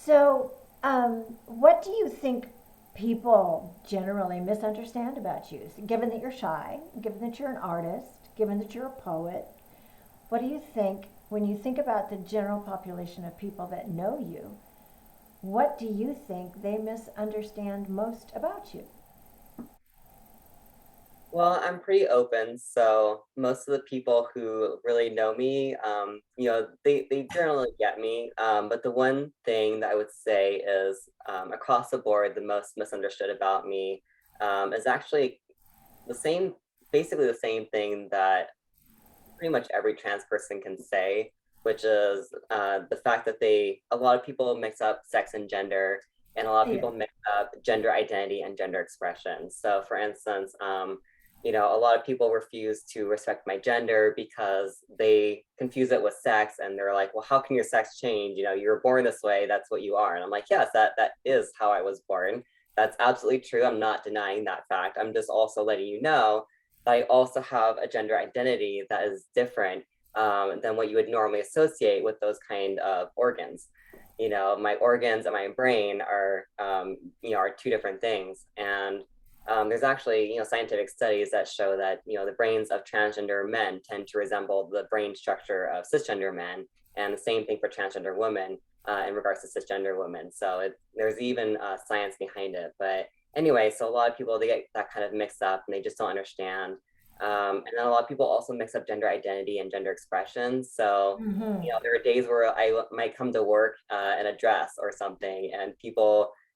So, what do you think people generally misunderstand about you? Given that you're shy, given that you're an artist, given that you're a poet, what do you think when you think about the general population of people that know you? What do you think they misunderstand most about you? Well, I'm pretty open, so most of the people who really know me, they generally get me. But the one thing that I would say is across the board, the most misunderstood about me is actually the same, basically the same thing that pretty much every trans person can say, which is the fact that a lot of people mix up sex and gender, and a lot of Yeah. people mix up gender identity and gender expression. So, for instance, a lot of people refuse to respect my gender because they confuse it with sex, and they're like, "Well, how can your sex change? You were born this way. That's what you are." And I'm like, "Yes, that is how I was born. That's absolutely true. I'm not denying that fact. I'm just also letting you know I also have a gender identity that is different than what you would normally associate with those kind of organs. My organs and my brain are two different things. And there's actually, scientific studies that show that, the brains of transgender men tend to resemble the brain structure of cisgender men, and the same thing for transgender women in regards to cisgender women. So there's even science behind it. But anyway, so a lot of people, they get that kind of mixed up and they just don't understand. And then a lot of people also mix up gender identity and gender expression. So, Mm-hmm. there are days where I might come to work in a dress or something, and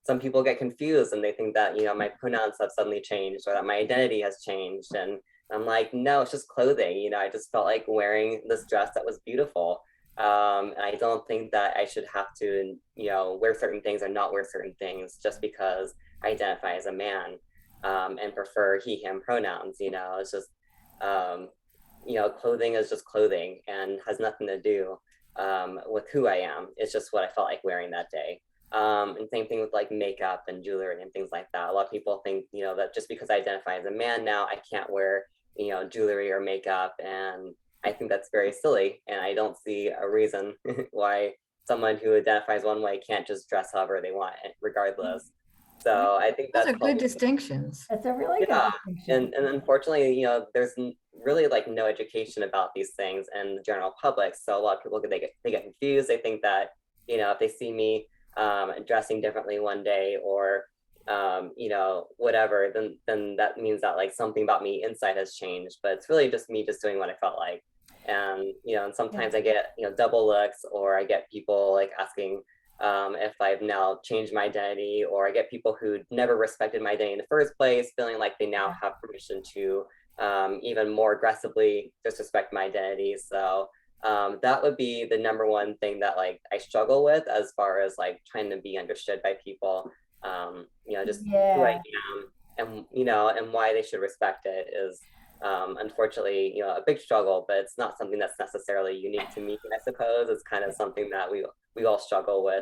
some people get confused and they think that, my pronouns have suddenly changed or that my identity has changed. And I'm like, no, it's just clothing. I just felt like wearing this dress that was beautiful. And I don't think that I should have to, wear certain things or not wear certain things just because I identify as a man and prefer he, him pronouns. It's just, um, clothing is just clothing and has nothing to do with who I am. It's just what I felt like wearing that day. And same thing with like makeup and jewelry and things like that. A lot of people think, that just because I identify as a man now, I can't wear, jewelry or makeup. And I think that's very silly. And I don't see a reason why someone who identifies one way can't just dress however they want, regardless. Right. So I think Those that's are good probably, distinctions. That's a really good yeah. distinction. And unfortunately, there's really like no education about these things in the general public. So a lot of people, they get confused. They think that, if they see me dressing differently one day or, whatever, then that means that like something about me inside has changed. But it's really just me just doing what I felt like. And Yeah. sometimes I get, double looks, or I get people like asking if I've now changed my identity, or I get people who never respected my identity in the first place, feeling like they now have permission to even more aggressively disrespect my identity. So that would be the number one thing that like I struggle with as far as like trying to be understood by people. Just who I Yeah. am, and why they should respect it is unfortunately, a big struggle, but it's not something that's necessarily unique to me, I suppose. It's kind of something that we all struggle with.